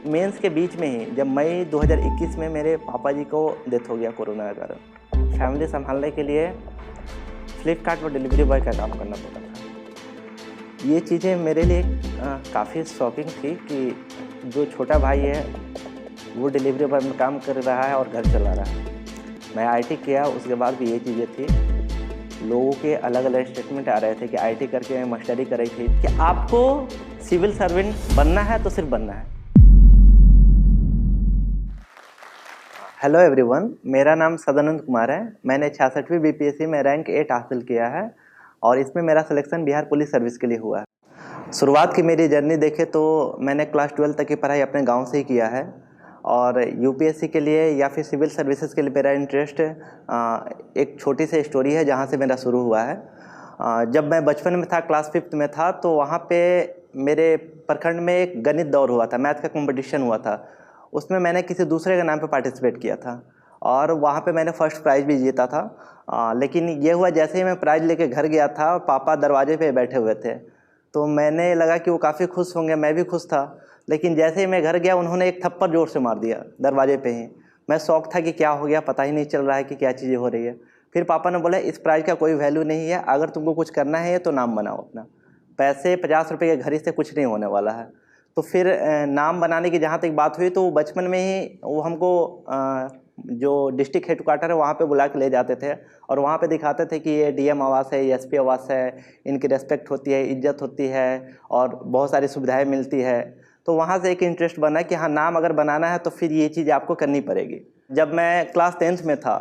Mains के बीच में ही जब मई 2021 में मेरे पापा जी को डेथ हो गया कोरोना के कारण, फैमिली संभालने के लिए फ्लिपकार्ट पर डिलीवरी बॉय का काम करना पड़ा था। ये चीज़ें मेरे लिए काफ़ी शॉकिंग थी कि जो छोटा भाई है वो डिलीवरी बॉय में काम कर रहा है और घर चला रहा है। मैं आईटी किया, उसके बाद भी ये चीज़ें थी। लोगों के अलग अलग स्टेटमेंट आ रहे थे कि आईटी करके मैं मास्टरी कर रही थी कि आपको सिविल सर्वेंट बनना है तो सिर्फ बनना है। हेलो एवरीवन, मेरा नाम सदानंद कुमार है। मैंने 66वीं बीपीएससी में रैंक 8 हासिल किया है और इसमें मेरा सिलेक्शन बिहार पुलिस सर्विस के लिए हुआ है। शुरुआत की मेरी जर्नी देखें तो मैंने क्लास 12 तक की पढ़ाई अपने गांव से ही किया है और यूपीएससी के लिए या फिर सिविल सर्विसेज के लिए मेरा इंटरेस्ट एक छोटी सी स्टोरी है जहां से मेरा शुरू हुआ है। जब मैं बचपन में था, क्लास 5th में था, तो वहाँ पे मेरे प्रखंड में एक गणित दौर हुआ था, मैथ का कंपटीशन हुआ था। उसमें मैंने किसी दूसरे के नाम पे पार्टिसिपेट किया था और वहाँ पे मैंने फर्स्ट प्राइज़ भी जीता था। लेकिन ये हुआ, जैसे ही मैं प्राइज़ लेके घर गया था, पापा दरवाजे पे बैठे हुए थे, तो मैंने लगा कि वो काफ़ी खुश होंगे, मैं भी खुश था। लेकिन जैसे ही मैं घर गया, उन्होंने एक थप्पड़ जोर से मार दिया दरवाजे पे ही। मैं शॉक था कि क्या हो गया, पता ही नहीं चल रहा है कि क्या चीज़ें हो रही है। फिर पापा ने बोला इस प्राइज़ का कोई वैल्यू नहीं है, अगर तुमको कुछ करना है तो नाम बनाओ अपना। पैसे 50 रुपये के घड़ी से कुछ नहीं होने वाला है। तो फिर नाम बनाने की जहाँ तक बात हुई तो बचपन में ही वो हमको जो डिस्ट्रिक्ट हेडक्वार्टर है वहाँ पे बुला के ले जाते थे और वहाँ पे दिखाते थे कि ये डीएम आवास है, ये एसपी आवास है, इनकी रेस्पेक्ट होती है, इज्जत होती है और बहुत सारी सुविधाएं मिलती है। तो वहाँ से एक इंटरेस्ट बना कि हाँ, नाम अगर बनाना है तो फिर ये चीज़ आपको करनी पड़ेगी। जब मैं क्लास 10th में था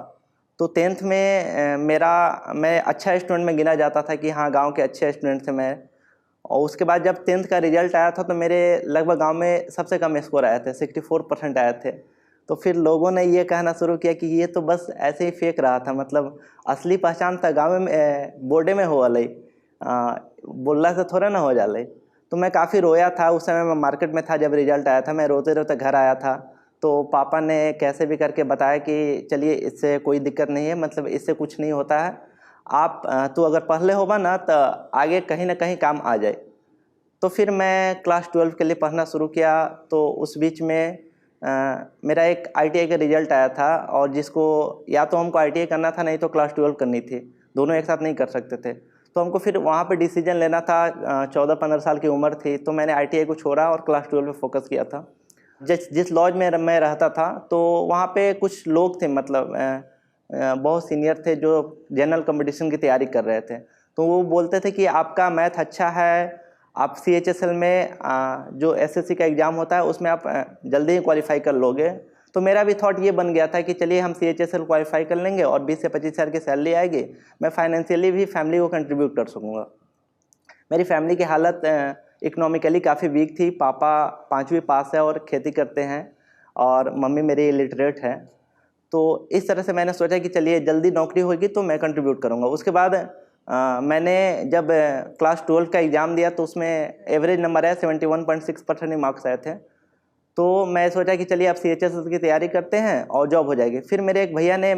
तो 10th में मैं अच्छा स्टूडेंट में गिना जाता था कि हाँ, गाँव के अच्छे स्टूडेंट थे मैं। और उसके बाद जब 10th का रिजल्ट आया था तो मेरे लगभग गांव में सबसे कम स्कोर आए थे, 64% आए थे। तो फिर लोगों ने ये कहना शुरू किया कि ये तो बस ऐसे ही फेंक रहा था, मतलब असली पहचान था गाँव में बोर्डे में हो वाले, बोलला से थोड़ा ना हो जाले। तो मैं काफ़ी रोया था उस समय। मैं मार्केट में था जब रिजल्ट आया था, मैं रोते रोते घर आया था। तो पापा ने कैसे भी करके बताया कि चलिए इससे कोई दिक्कत नहीं है, मतलब इससे कुछ नहीं होता है, आप तो अगर पढ़ले होगा ना तो आगे कहीं ना कहीं काम आ जाए। तो फिर मैं क्लास 12 के लिए पढ़ना शुरू किया। तो उस बीच में मेरा एक आईटीआई का रिजल्ट आया था और जिसको या तो हमको आईटीआई करना था, नहीं तो क्लास 12 करनी थी, दोनों एक साथ नहीं कर सकते थे। तो हमको फिर वहाँ पे डिसीजन लेना था। 14-15 साल की उम्र थी तो मैंने आईटीआई को छोड़ा और क्लास 12 पे फोकस किया था। जिस लॉज में मैं रहता था तो वहाँ पे कुछ लोग थे, मतलब बहुत सीनियर थे जो जनरल कंपटीशन की तैयारी कर रहे थे। तो वो बोलते थे कि आपका मैथ अच्छा है, आप सीएचएसएल में जो एसएससी का एग्ज़ाम होता है उसमें आप जल्दी ही क्वालिफाई कर लोगे। तो मेरा भी थॉट ये बन गया था कि चलिए हम सीएचएसएल क्वालिफाई कर लेंगे और 20 से 25 हज़ार की सैलरी आएगी, मैं फाइनेंशियली भी फैमिली को कंट्रीब्यूट कर सकूँगा। मेरी फैमिली की हालत इकोनॉमिकली काफ़ी वीक थी। पापा 5वीं पास है और खेती करते हैं और मम्मी मेरी इलिटरेट है। तो इस तरह से मैंने सोचा कि चलिए जल्दी नौकरी होगी तो मैं कंट्रीब्यूट करूँगा। उसके बाद मैंने जब क्लास 12 का एग्ज़ाम दिया तो उसमें एवरेज नंबर आया 71.6% ही मार्क्स आए थे। तो मैं सोचा कि चलिए अब सीएचएसएल की तैयारी करते हैं और जॉब हो जाएगी। फिर मेरे एक भैया ने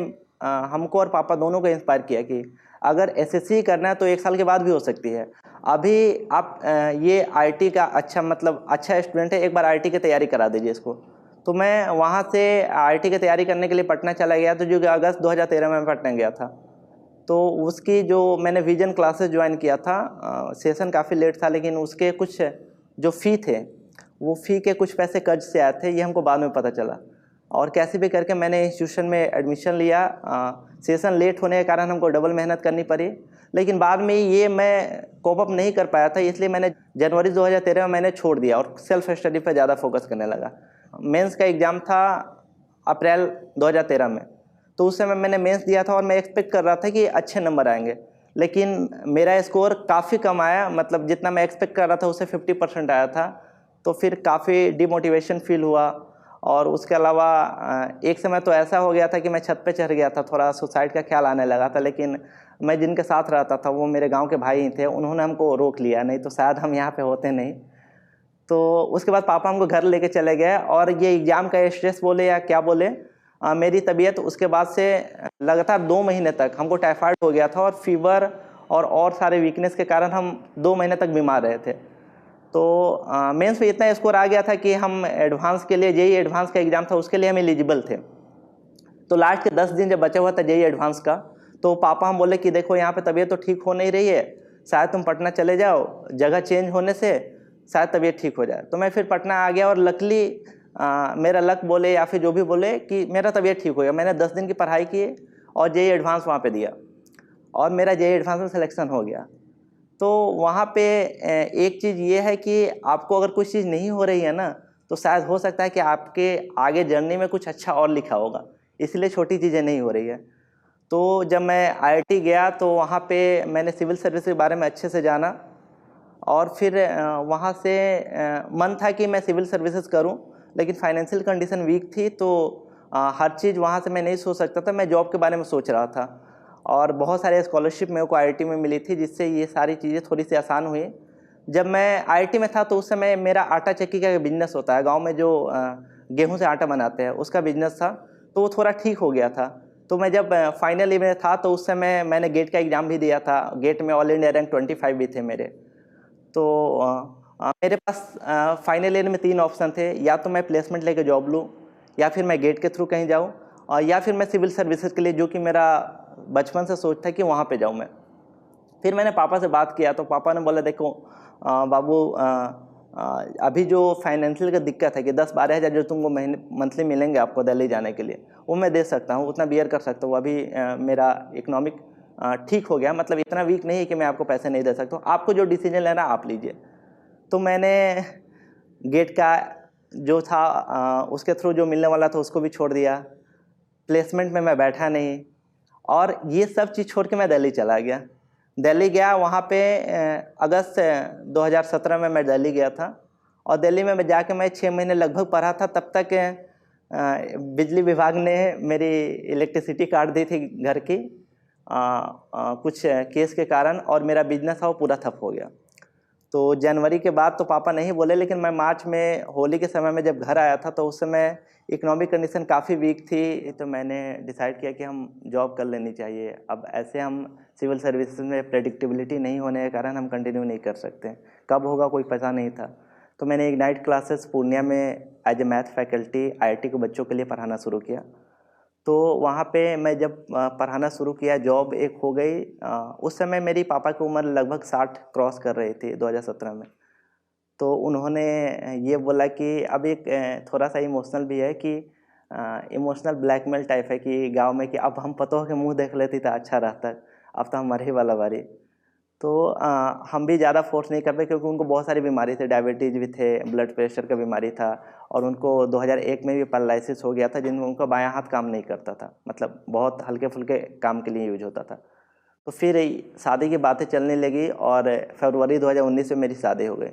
हमको और पापा दोनों को इंस्पायर किया कि अगर एसएससी करना है तो 1 साल के बाद भी हो सकती है। अभी आप ये आईटी का अच्छा स्टूडेंट है, एक बार आईटी की तैयारी करा दीजिए इसको। तो मैं वहाँ से आईटी की तैयारी करने के लिए पटना चला गया, तो जो कि अगस्त 2013 में पटना गया था। तो उसकी जो मैंने विजन क्लासेस ज्वाइन किया था, सेशन काफ़ी लेट था, लेकिन उसके कुछ जो फ़ी थे वो फ़ी के कुछ पैसे कर्ज से आए थे, ये हमको बाद में पता चला। और कैसे भी करके मैंने इंस्टीट्यूशन में एडमिशन लिया। सेशन लेट होने के कारण हमको डबल मेहनत करनी पड़ी, लेकिन बाद में ये मैं कोप अप नहीं कर पाया था, इसलिए मैंने जनवरी 2013 में मैंने छोड़ दिया और सेल्फ स्टडी पर ज़्यादा फोकस करने लगा। मेंस का एग्ज़ाम था अप्रैल 2013 में, तो उस समय मैंने मेंस दिया था और मैं एक्सपेक्ट कर रहा था कि अच्छे नंबर आएंगे, लेकिन मेरा स्कोर काफ़ी कम आया, मतलब जितना मैं एक्सपेक्ट कर रहा था उससे 50% आया था। तो फिर काफ़ी डिमोटिवेशन फील हुआ। और उसके अलावा एक समय तो ऐसा हो गया था कि मैं छत पे चढ़ गया था, थोड़ा सुसाइड का ख्याल आने लगा था। लेकिन मैं जिनके साथ रहता था वो मेरे गांव के भाई ही थे, उन्होंने हमको रोक लिया, नहीं तो शायद हम यहाँ पे होते नहीं। तो उसके बाद पापा हमको घर लेके चले गए और ये एग्ज़ाम का स्ट्रेस बोले या क्या बोले, मेरी तबीयत उसके बाद से लगातार 2 महीने तक हमको टाइफाइड हो गया था और फीवर और सारे वीकनेस के कारण हम 2 महीने तक बीमार रहे थे। तो मेंस में इतना स्कोर आ गया था कि हम एडवांस के लिए, जेई एडवांस का एग्ज़ाम था उसके लिए हम एलिजिबल थे। तो लास्ट के 10 दिन जब बचा हुआ था जेई एडवांस का, तो पापा हम बोले कि देखो यहाँ पे तबीयत तो ठीक हो नहीं रही है, शायद तुम पटना चले जाओ, जगह चेंज होने से शायद तबीयत ठीक हो जाए। तो मैं फिर पटना आ गया और लकली मेरा लक बोले या फिर जो भी बोले कि मेरा तबीयत ठीक हो गया। मैंने 10 दिन की पढ़ाई की और जेई एडवांस वहाँ पे दिया और मेरा जेई एडवांस में सिलेक्शन हो गया। तो वहाँ पे एक चीज़ ये है कि आपको अगर कुछ चीज़ नहीं हो रही है ना, तो शायद हो सकता है कि आपके आगे जर्नी में कुछ अच्छा और लिखा होगा, इसलिए छोटी चीज़ें नहीं हो रही है। तो जब मैं आईआईटी गया तो वहाँ पे मैंने सिविल सर्विस के बारे में अच्छे से जाना और फिर वहाँ से मन था कि मैं सिविल सर्विसेज करूँ, लेकिन फाइनेंशियल कंडीशन वीक थी, तो हर चीज़ वहाँ से मैं नहीं सोच सकता था। मैं जॉब के बारे में सोच रहा था और बहुत सारे स्कॉलरशिप मेरे को आईआईटी में मिली थी, जिससे ये सारी चीज़ें थोड़ी सी आसान हुई। जब मैं आईआईटी में था तो उस समय मेरा आटा चक्की का बिजनेस होता है, गांव में जो गेहूं से आटा बनाते हैं उसका बिजनेस था, तो वो थोड़ा ठीक हो गया था। तो मैं जब फाइनल ईयर में था तो उस समय मैंने गेट का एग्ज़ाम भी दिया था। गेट में ऑल इंडिया रैंक 25 भी थे मेरे। तो मेरे पास फाइनल ईयर में 3 ऑप्शन थे, या तो मैं प्लेसमेंट लेके जॉब लूँ, या फिर मैं गेट के थ्रू कहीं जाऊँ, और या फिर मैं सिविल सर्विसेज के लिए, जो कि मेरा बचपन से सोच था कि वहाँ पे जाऊँ मैं। फिर मैंने पापा से बात किया तो पापा ने बोला देखो बाबू, अभी जो फाइनेंशियल का दिक्कत है कि 10-12 हज़ार जो तुमको महीने मंथली मिलेंगे आपको दिल्ली जाने के लिए, वो मैं दे सकता हूँ, उतना बियर कर सकता हूँ। अभी मेरा इकोनॉमिक ठीक हो गया, मतलब इतना वीक नहीं है कि मैं आपको पैसे नहीं दे सकता हूँ, आपको जो डिसीजन लेना आप लीजिए। तो मैंने गेट का जो था उसके थ्रू जो मिलने वाला था उसको भी छोड़ दिया, प्लेसमेंट में मैं बैठा नहीं, और ये सब चीज़ छोड़ के मैं दिल्ली चला गया। दिल्ली गया, वहाँ पे अगस्त 2017 में मैं दिल्ली गया था, और दिल्ली में जाके मैं 6 महीने लगभग पढ़ा था। तब तक बिजली विभाग ने मेरी इलेक्ट्रिसिटी काट दी थी घर की, कुछ केस के कारण, और मेरा बिजनेस था वो पूरा ठप हो गया। तो जनवरी के बाद तो पापा नहीं बोले, लेकिन मैं मार्च में होली के समय में जब घर आया था तो उस समय इकोनॉमिक कंडीशन काफ़ी वीक थी, तो मैंने डिसाइड किया कि हम जॉब कर लेनी चाहिए। अब ऐसे हम सिविल सर्विसेज में प्रेडिक्टेबिलिटी नहीं होने के कारण हम कंटिन्यू नहीं कर सकते, कब होगा कोई पता नहीं था। तो मैंने इग्नाइट क्लासेस पूर्णिया में as a math faculty IIT के बच्चों के लिए पढ़ाना शुरू किया। तो वहाँ पे मैं जब पढ़ाना शुरू किया, जॉब एक हो गई। उस समय मेरी पापा की उम्र लगभग 60 क्रॉस कर रही थी 2017 में। तो उन्होंने ये बोला कि अब एक थोड़ा सा इमोशनल भी है कि इमोशनल ब्लैकमेल टाइप है कि गांव में कि अब हम पतों के मुंह देख लेती तो अच्छा रहता, अब तो हमारे ही वाला बारी। तो हम भी ज़्यादा फोर्स नहीं कर पाए, क्योंकि उनको बहुत सारी बीमारी थे, डायबिटीज़ भी थे, ब्लड प्रेशर का बीमारी था, और उनको 2001 में भी पैरालिसिस हो गया था, जिनमें उनका बायां हाथ काम नहीं करता था, मतलब बहुत हल्के फुल्के काम के लिए यूज होता था। तो फिर शादी की बातें चलने लगी और फरवरी 2019 में मेरी शादी हो गई।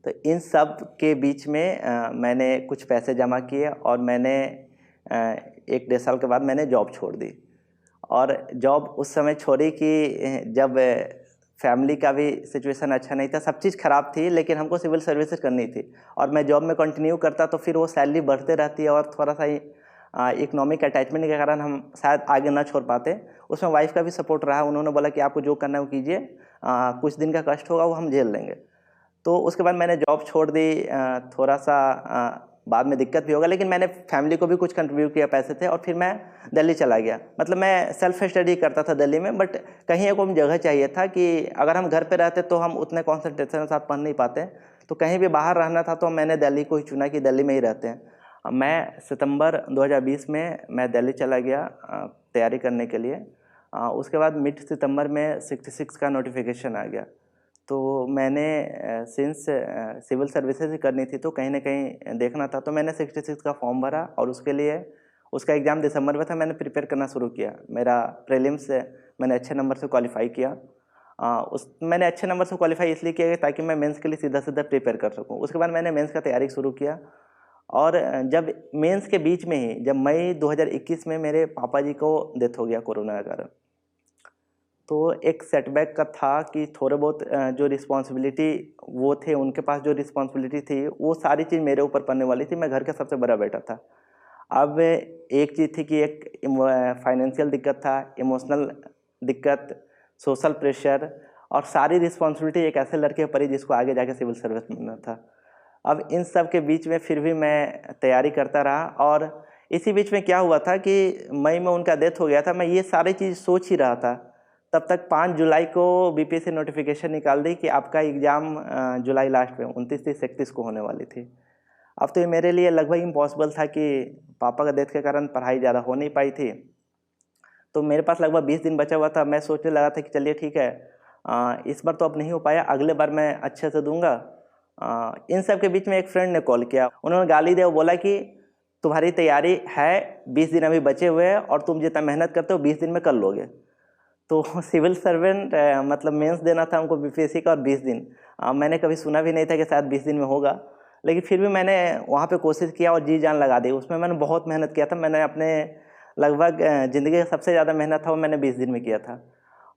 तो इन सब के बीच में मैंने कुछ पैसे जमा किए और मैंने 1-1.5 साल के बाद मैंने जॉब छोड़ दी। और जॉब उस समय छोड़ी कि जब फैमिली का भी सिचुएशन अच्छा नहीं था, सब चीज़ ख़राब थी, लेकिन हमको सिविल सर्विसेज करनी थी और मैं जॉब में कंटिन्यू करता तो फिर वो सैलरी बढ़ते रहती है, और थोड़ा सा इकोनॉमिक अटैचमेंट के कारण हम शायद आगे ना छोड़ पाते। उसमें वाइफ का भी सपोर्ट रहा, उन्होंने बोला कि आपको जो करना है वो कीजिए, कुछ दिन का कष्ट होगा वो हम झेल लेंगे। तो उसके बाद मैंने जॉब छोड़ दी। थोड़ा सा बाद में दिक्कत भी होगा, लेकिन मैंने फैमिली को भी कुछ कंट्रीब्यूट किया, पैसे थे, और फिर मैं दिल्ली चला गया। मतलब मैं सेल्फ स्टडी करता था दिल्ली में, बट कहीं एक और जगह चाहिए था कि अगर हम घर पे रहते तो हम उतने कॉन्सेंट्रेशन के साथ पढ़ नहीं पाते, तो कहीं भी बाहर रहना था तो मैंने दिल्ली को ही चुना कि दिल्ली में ही रहते हैं। मैं सितंबर 2020 में मैं दिल्ली चला गया तैयारी करने के लिए। उसके बाद मिड सितंबर में 66 का नोटिफिकेशन आ गया। तो मैंने सिंस सिविल सर्विसेज ही करनी थी तो कहीं ना कहीं देखना था, तो मैंने 66 का फॉर्म भरा और उसके लिए उसका एग्ज़ाम दिसंबर में था। मैंने प्रिपेयर करना शुरू किया। मेरा प्रीलिम्स मैंने अच्छे नंबर से क्वालिफाई किया। मैंने अच्छे नंबर से क्वालिफाई इसलिए किया ताकि मैं मेंस के लिए सीधा सीधा प्रिपेयर कर सकूं। उसके बाद मैंने मेंस का तैयारी शुरू किया, और जब मेंस के बीच में ही जब मई 2021 में मेरे पापा जी को डेथ हो गया कोरोना के कारण, तो एक सेटबैक का था कि थोड़े बहुत जो रिस्पॉन्सिबिलिटी वो थे, उनके पास जो रिस्पॉन्सिबिलिटी थी वो सारी चीज़ मेरे ऊपर पड़ने वाली थी। मैं घर का सबसे बड़ा बेटा था। अब एक चीज़ थी कि एक फाइनेंशियल दिक्कत था, इमोशनल दिक्कत, सोशल प्रेशर, और सारी रिस्पॉन्सिबिलिटी एक ऐसे लड़के पर पड़ी जिसको आगे जाके सिविल सर्विस मिलना था। अब इन सब के बीच में फिर भी मैं तैयारी करता रहा, और इसी बीच में क्या हुआ था कि मई में उनका डेथ हो गया था। मैं ये सारी चीज़ सोच ही रहा था, तब तक 5 जुलाई को बीपीएससी नोटिफिकेशन निकाल दी कि आपका एग्ज़ाम जुलाई लास्ट में 29, 30, 31 को होने वाली थी। अब तो ये मेरे लिए लगभग इम्पॉसिबल था कि पापा का डेथ के कारण पढ़ाई ज़्यादा हो नहीं पाई थी। तो मेरे पास लगभग 20 दिन बचा हुआ था। मैं सोचने लगा था कि चलिए ठीक है, इस बार तो अब नहीं हो पाया, अगले बार मैं अच्छे से दूंगा। इन सब के बीच में एक फ्रेंड ने कॉल किया, उन्होंने गाली दिया, वो बोला कि तुम्हारी तैयारी है, 20 दिन अभी बचे हुए हैं और तुम जितना मेहनत करते हो 20 दिन में कर लोगे। तो सिविल सर्वेंट मतलब मेंस देना था हमको बीपीएससी का, और 20 दिन मैंने कभी सुना भी नहीं था कि शायद 20 दिन में होगा, लेकिन फिर भी मैंने वहाँ पे कोशिश किया और जी जान लगा दी। उसमें मैंने बहुत मेहनत किया था। मैंने अपने लगभग ज़िंदगी का सबसे ज़्यादा मेहनत था वो मैंने 20 दिन में किया था।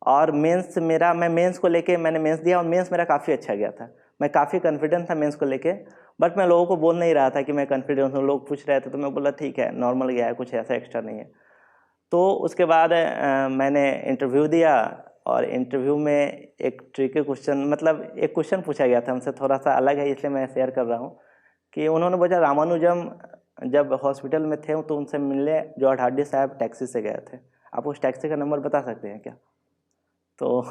और मैं मेंस को लेके मैंने मेंस दिया और मेंस मेरा काफ़ी अच्छा गया था। मैं काफ़ी कॉन्फिडेंट था मेंस को लेके, बट मैं लोगों को बोल नहीं रहा था कि मैं कॉन्फिडेंट हूँ। लोग पूछ रहे थे तो मैं बोला ठीक है, नॉर्मल गया है, कुछ ऐसा एक्स्ट्रा नहीं है। तो उसके बाद मैंने इंटरव्यू दिया, और इंटरव्यू में एक ट्रिकी क्वेश्चन, मतलब एक क्वेश्चन पूछा गया था हमसे, थोड़ा सा अलग है इसलिए मैं शेयर कर रहा हूँ कि उन्होंने बोला रामानुजम जब हॉस्पिटल में थे तो उनसे मिलने जॉर्ज हार्डी साहब टैक्सी से गए थे, आप उस टैक्सी का नंबर बता सकते हैं क्या? तो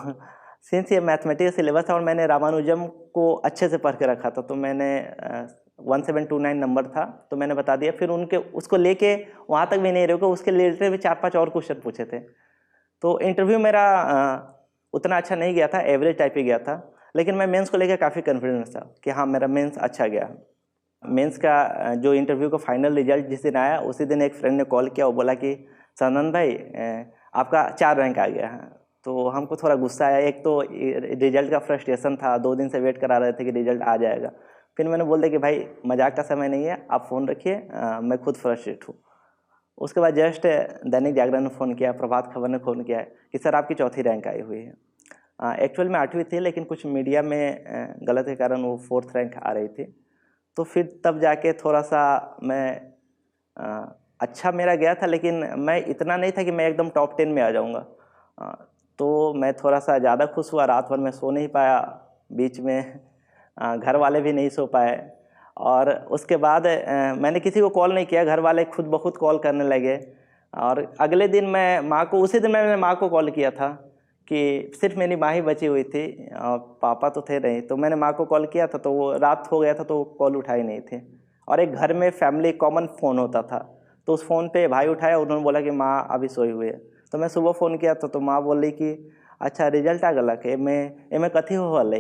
सिंस ये मैथमेटिक्स सिलेबस था और मैंने रामानुजम को अच्छे से पढ़ के रखा था, तो मैंने 1729 नंबर था तो मैंने बता दिया। फिर उनके उसको लेके वहाँ तक भी नहीं रुके, उसके रिलेटेड भी 4-5 और क्वेश्चन पूछे थे। तो इंटरव्यू मेरा उतना अच्छा नहीं गया था, एवरेज टाइप ही गया था, लेकिन मैं मेंस को लेकर काफ़ी कॉन्फिडेंस था कि हाँ मेरा मेंस अच्छा गया। मेंस का जो इंटरव्यू का फाइनल रिजल्ट जिस दिन आया उसी दिन एक फ्रेंड ने कॉल किया, वो बोला कि सनंद भाई आपका 4 रैंक आ गया है। तो हमको थोड़ा गुस्सा आया, एक तो रिजल्ट का फ्रस्ट्रेशन था, 2 दिन से वेट करा रहे थे कि रिजल्ट आ जाएगा। फिर मैंने बोल दिया कि भाई मजाक का समय नहीं है, आप फ़ोन रखिए, मैं खुद फ्रस्ट्रेट हूँ। उसके बाद जस्ट दैनिक जागरण ने फ़ोन किया, प्रभात खबर ने फ़ोन किया कि सर आपकी 4थी रैंक आई हुई है। एक्चुअल में 8वीं थी, लेकिन कुछ मीडिया में गलत के कारण वो 4th रैंक आ रही थी। तो फिर तब जाके थोड़ा सा मैं अच्छा मेरा गया था, लेकिन मैं इतना नहीं था कि मैं एकदम टॉप 10 में आ जाऊंगा। तो मैं थोड़ा सा ज़्यादा खुश हुआ, रात भर मैं सो नहीं पाया, बीच में घर वाले भी नहीं सो पाए। और उसके बाद मैंने किसी को कॉल नहीं किया, घर वाले खुद ब खुद कॉल करने लगे। और अगले दिन मैं माँ को, उसी दिन मैंने माँ को कॉल किया था कि सिर्फ मेरी माँ ही बची हुई थी और पापा तो थे नहीं। तो मैंने माँ को कॉल किया था, तो वो रात हो गया था तो कॉल उठाई नहीं थी। और एक घर में फैमिली कॉमन फ़ोन होता था, तो उस फ़ोन पे भाई उठाया, उन्होंने बोला कि माँ अभी सोई हुई है। तो मैं सुबह फ़ोन किया तो माँ बोल रही कि अच्छा रिजल्ट आ गया कि एमे कथी हो वाले।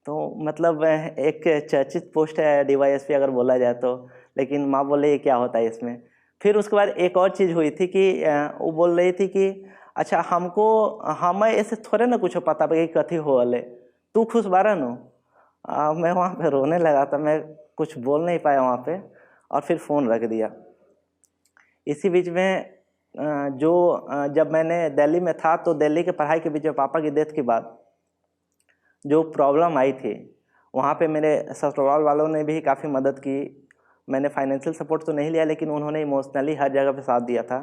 तो मतलब एक चर्चित पोस्ट है डीवाईएसपी अगर बोला जाए तो, लेकिन माँ बोले ये क्या होता है इसमें। फिर उसके बाद एक और चीज़ हुई थी कि वो बोल रही थी कि अच्छा हमको हमें ऐसे थोड़े ना कुछ पता कि कथी हो वाले, तू खुश बारा नो। मैं वहाँ पे रोने लगा था, मैं कुछ बोल नहीं पाया वहाँ पे, और फिर फ़ोन रख दिया। इसी बीच में जब मैंने दिल्ली में था तो दिल्ली के पढ़ाई के बीच में पापा की डेथ के बाद जो प्रॉब्लम आई थी, वहाँ पे मेरे ससुराल वालों ने भी काफ़ी मदद की। मैंने फाइनेंशियल सपोर्ट तो नहीं लिया, लेकिन उन्होंने इमोशनली हर जगह पे साथ दिया था।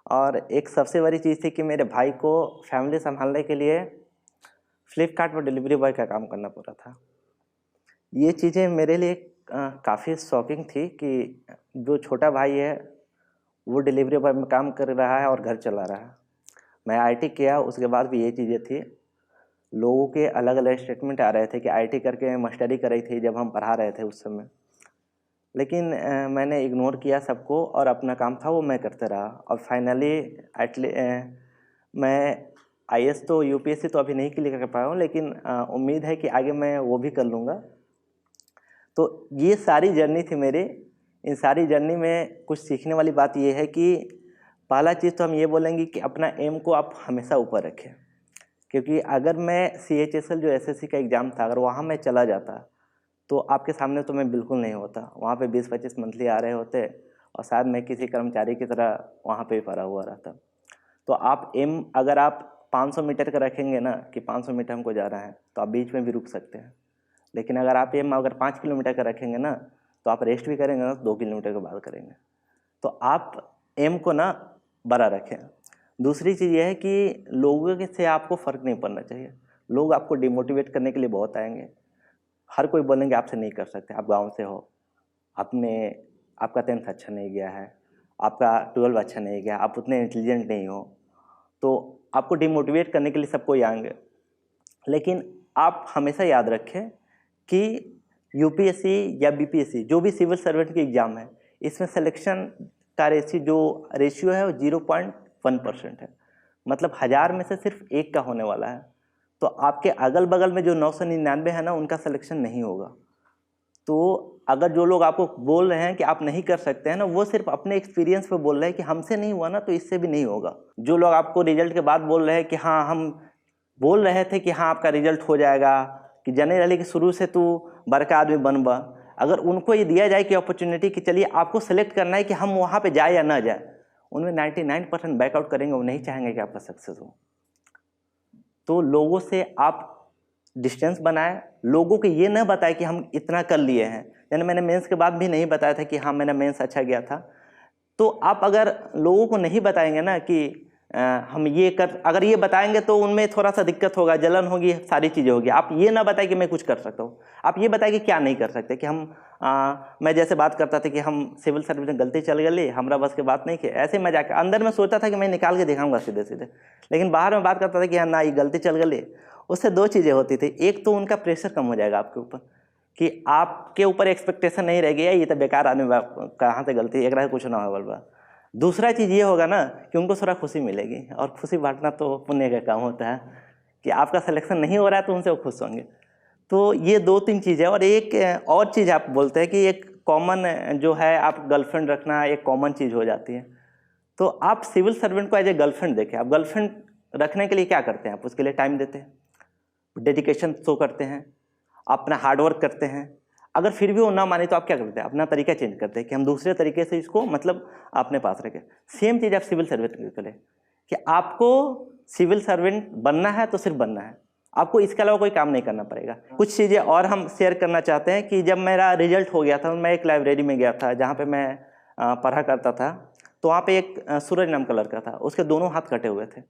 और एक सबसे बड़ी चीज़ थी कि मेरे भाई को फैमिली संभालने के लिए फ्लिपकार्ट पर डिलीवरी बॉय का काम करना पड़ा था। ये चीज़ें मेरे लिए काफ़ी शॉकिंग थी कि जो छोटा भाई है वो डिलीवरी बॉय में काम कर रहा है और घर चला रहा है। मैं आईटी किया, उसके बाद भी ये चीज़ें थी। लोगों के अलग अलग स्टेटमेंट आ रहे थे कि आईटी करके मास्टरी कर रही थी जब हम पढ़ा रहे थे उस समय, लेकिन मैंने इग्नोर किया सबको और अपना काम था वो मैं करते रहा। और फाइनली मैं आईएएस तो यूपीएससी तो अभी नहीं क्लियर कर पाया हूँ, लेकिन उम्मीद है कि आगे मैं वो भी कर लूँगा। तो ये सारी जर्नी थी मेरी। इन सारी जर्नी में कुछ सीखने वाली बात ये है कि पहला चीज़ तो हम ये बोलेंगे कि अपना एम को आप हमेशा ऊपर रखें, क्योंकि अगर मैं CHSL जो एसएससी का एग्ज़ाम था अगर वहाँ मैं चला जाता तो आपके सामने तो मैं बिल्कुल नहीं होता। वहाँ पे 20-25 मंथली आ रहे होते और शायद मैं किसी कर्मचारी की तरह वहाँ पे पड़ा हुआ रहता। तो आप एम अगर आप 500 मीटर का रखेंगे ना कि 500 मीटर हमको जा रहा है, तो आप बीच में भी रुक सकते हैं। लेकिन अगर आप एम अगर 5 किलोमीटर का रखेंगे ना, तो आप रेस्ट भी करेंगे ना 2 किलोमीटर के बाद करेंगे। तो आप एम को ना बड़ा रखें। दूसरी चीज़ यह है कि लोगों के से आपको फ़र्क नहीं पड़ना चाहिए। लोग आपको डिमोटिवेट करने के लिए बहुत आएंगे। हर कोई बोलेंगे आपसे नहीं कर सकते, आप गांव से हो, आपका 10th अच्छा नहीं गया है, आपका 12 अच्छा नहीं गया, आप उतने इंटेलिजेंट नहीं हो, तो आपको डिमोटिवेट करने के लिए सब कोई आएंगे। लेकिन आप हमेशा याद रखें कि यूपीएससी या बीपीएससी जो भी सिविल सर्वेंट की एग्ज़ाम है, इसमें सिलेक्शन का रेशियो है वो 0.1% है। मतलब 1000 में से सिर्फ एक का होने वाला है। तो आपके अगल बगल में जो 999 है ना, उनका सिलेक्शन नहीं होगा। तो अगर जो लोग आपको बोल रहे हैं कि आप नहीं कर सकते हैं ना, वो सिर्फ अपने एक्सपीरियंस पे बोल रहे हैं कि हमसे नहीं हुआ ना, तो इससे भी नहीं होगा। जो लोग आपको रिजल्ट के बाद बोल रहे हैं कि हाँ, हम बोल रहे थे कि हाँ आपका रिजल्ट हो जाएगा, कि जनरली कि शुरू से तू बड़का आदमी बनबा, अगर उनको ये दिया जाए कि अपॉर्चुनिटी कि चलिए आपको सेलेक्ट करना है कि हम वहाँ पे जाए या ना जाए, उनमें 99% बैकआउट करेंगे, वो नहीं चाहेंगे कि आपका सक्सेस हो। तो लोगों से आप डिस्टेंस बनाए, लोगों को ये न बताए कि हम इतना कर लिए हैं। यानी मैंने मेंस के बाद भी नहीं बताया था कि हाँ मेरा मेंस अच्छा गया था। तो आप अगर लोगों को नहीं बताएंगे ना कि हम अगर ये बताएंगे तो उनमें थोड़ा सा दिक्कत होगा, जलन होगी, सारी चीज़ें होगी। आप ये ना बताए कि मैं कुछ कर सकता हूँ, आप ये बताए कि क्या नहीं कर सकते। कि मैं जैसे बात करता था कि हम सिविल सर्विस में गलती चल गई, हमारा बस की बात नहीं की, ऐसे मैं जाकर अंदर में सोचता था कि मैं निकाल के दिखाऊंगा सीधे सीधे, लेकिन बाहर में बात करता था कि हाँ ना, ये गलती चल गई। उससे दो चीज़ें होती थी, एक तो उनका प्रेशर कम हो जाएगा आपके ऊपर, कि आपके ऊपर एक्सपेक्टेशन नहीं रहेगी ये तो बेकार आदमी कहाँ से गलती, एक कुछ ना हो बल्बा। दूसरा चीज़ ये होगा ना कि उनको थोड़ा खुशी मिलेगी, और खुशी बांटना तो पुण्य का काम होता है, कि आपका सिलेक्शन नहीं हो रहा है तो उनसे वो खुश होंगे। तो ये 2-3 चीज़ है। और एक और चीज़ आप बोलते हैं कि एक कॉमन जो है, आप गर्लफ्रेंड रखना एक कॉमन चीज़ हो जाती है। तो आप सिविल सर्वेंट को एज ए गर्लफ्रेंड देखें। आप गर्लफ्रेंड रखने के लिए क्या करते हैं, आप उसके लिए टाइम देते हैं, डेडिकेशन शो करते हैं, अपना हार्डवर्क करते हैं। अगर फिर भी वो ना माने तो आप क्या करते हैं, अपना तरीका चेंज करते हैं कि हम दूसरे तरीके से इसको मतलब अपने पास रखें। सेम चीज़ आप सिविल सर्वेंट के लिए, कि आपको सिविल सर्वेंट बनना है तो सिर्फ बनना है, आपको इसके अलावा कोई काम नहीं करना पड़ेगा। कुछ चीज़ें और हम शेयर करना चाहते हैं कि जब मेरा रिजल्ट हो गया था, मैं एक लाइब्रेरी में गया था जहाँ पर मैं पढ़ा करता था। तो वहाँ पर एक सूरज नाम का लड़का था, उसके दोनों हाथ कटे हुए थे,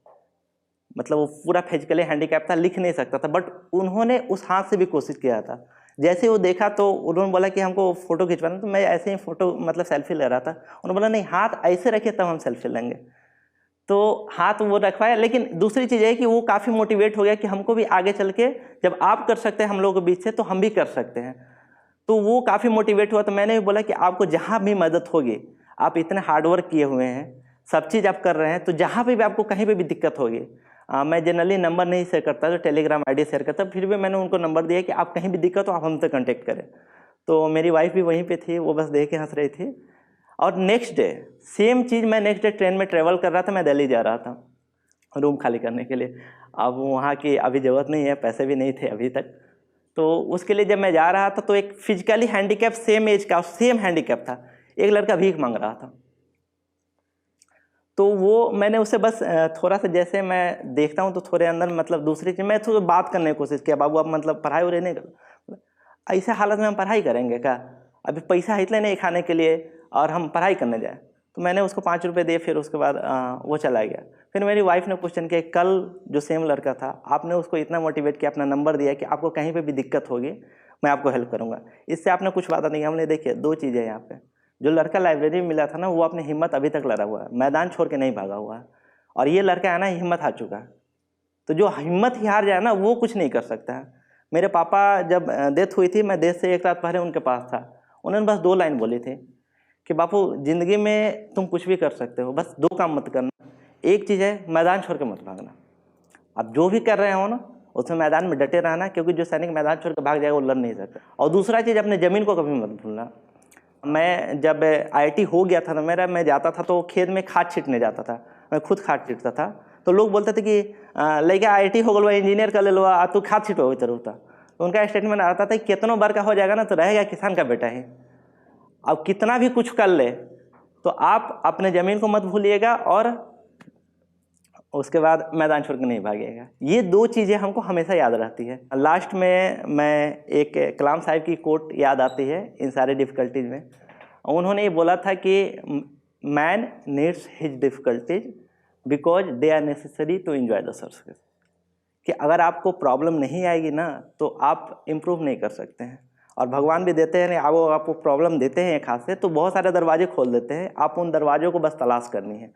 मतलब वो पूरा फिजिकली हैंडीकैप था, लिख नहीं सकता था, बट उन्होंने उस हाथ से भी कोशिश किया था। जैसे वो देखा तो उन्होंने बोला कि हमको फ़ोटो खिंचवाना, तो मैं ऐसे ही फ़ोटो मतलब सेल्फी ले रहा था। उन्होंने बोला नहीं, हाथ ऐसे रखिए तब हम सेल्फी लेंगे। तो हाथ वो रखवाया। लेकिन दूसरी चीज़ है कि वो काफ़ी मोटिवेट हो गया कि हमको भी आगे चल के जब आप कर सकते हैं हम लोगों के बीच से, तो हम भी कर सकते हैं। तो वो काफ़ी मोटिवेट हुआ। तो मैंने भी बोला कि आपको जहाँ भी मदद होगी, आप इतने हार्डवर्क किए हुए हैं, सब चीज़ आप कर रहे हैं, तो जहाँ पे भी आपको कहीं पे भी दिक्कत होगी, मैं जनरली नंबर नहीं शेयर करता, तो टेलीग्राम आईडी शेयर करता, फिर भी मैंने उनको नंबर दिया कि आप कहीं भी दिक्कत हो आप हमसे कांटेक्ट करें। तो मेरी वाइफ भी वहीं पे थी, वो बस देख के हंस रही थी। और नेक्स्ट डे सेम चीज़, मैं नेक्स्ट डे ट्रेन में ट्रेवल कर रहा था, मैं दिल्ली जा रहा था रूम खाली करने के लिए। अब वहाँ की अभी ज़रूरत नहीं है, पैसे भी नहीं थे अभी तक। तो उसके लिए जब मैं जा रहा था तो एक फिजिकली हैंडीकैप सेम एज का, सेम हैंडीकैप था, एक लड़का भीख मांग रहा था। तो वो मैंने उससे बस थोड़ा सा, जैसे मैं देखता हूँ तो थोड़े अंदर मतलब दूसरी चीज़, मैं थोड़ा बात करने की कोशिश किया, बाबू आप मतलब पढ़ाई हो रही नहीं कर, ऐसे हालत में हम पढ़ाई करेंगे क्या, अभी पैसा है इतने नहीं खाने के लिए और हम पढ़ाई करने जाए। तो मैंने उसको 5 रुपये दिए, फिर उसके बाद वो चला गया। फिर मेरी वाइफ ने क्वेश्चन किया, कल जो सेम लड़का था, आपने उसको इतना मोटिवेट किया, अपना नंबर दिया कि आपको कहीं पर भी दिक्कत होगी मैं आपको हेल्प करूँगा, इससे आपने कुछ वादा नहीं। हमने देखिए 2 चीज़ें यहाँ पे, जो लड़का लाइब्रेरी में मिला था ना, वो अपनी हिम्मत अभी तक लड़ा हुआ है, मैदान छोड़ के नहीं भागा हुआ है। और ये लड़का है ना, हिम्मत हार चुका है। तो जो हिम्मत ही हार जाए ना, वो कुछ नहीं कर सकता है। मेरे पापा जब डेथ हुई थी, मैं डेथ से एक रात पहले उनके पास था। उन्होंने बस 2 लाइन बोली थी कि बापू ज़िंदगी में तुम कुछ भी कर सकते हो, बस 2 काम मत करना। एक चीज़ है, मैदान छोड़ के मत भागना। आप जो भी कर रहे हो ना, उसमें मैदान में डटे रहना, क्योंकि जो सैनिक मैदान छोड़ के भाग जाएगा वो लड़ नहीं सकता। और दूसरा चीज़, अपने ज़मीन को कभी मत भूलना। मैं जब आईआईटी हो गया था ना मेरा, मैं जाता था तो खेत में खाद छींटने जाता था, मैं खुद खाद छींटता था। तो लोग बोलते थे कि लड़का आईआईटी हो गया, इंजीनियर कर ले लो, तू खाद छींटो जरूर था। तो उनका स्टेटमेंट आता था कि कितना बार का हो जाएगा ना तो रहेगा किसान का बेटा ही। अब कितना भी कुछ कर ले तो आप अपने ज़मीन को मत भूलिएगा, और उसके बाद मैदान छोड़ के नहीं भागिएगा। ये 2 चीज़ें हमको हमेशा याद रहती है। लास्ट में मैं एक कलाम साहब की कोट याद आती है इन सारे डिफ़िकल्टीज़ में। उन्होंने ये बोला था कि man needs his difficulties because they are necessary to enjoy the success. कि अगर आपको प्रॉब्लम नहीं आएगी ना तो आप इम्प्रूव नहीं कर सकते हैं। और भगवान भी देते हैं, वो आपको प्रॉब्लम देते हैं एक हाथ से तो बहुत सारे दरवाजे खोल देते हैं, आप उन दरवाज़ों को बस तलाश करनी है।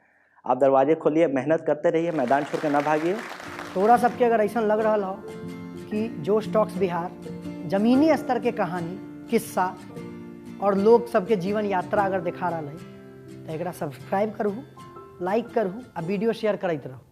आप दरवाजे खोलिए, मेहनत करते रहिए, मैदान छोड़ के ना भागिए। तोरा सबके अगर ऐसा लग रहा हो कि जोश टॉक्स बिहार जमीनी स्तर के कहानी, किस्सा और लोग सबके जीवन यात्रा अगर दिखा रहा है तो एक सब्सक्राइब करूँ, लाइक करूँ आ वीडियो शेयर करते रहो।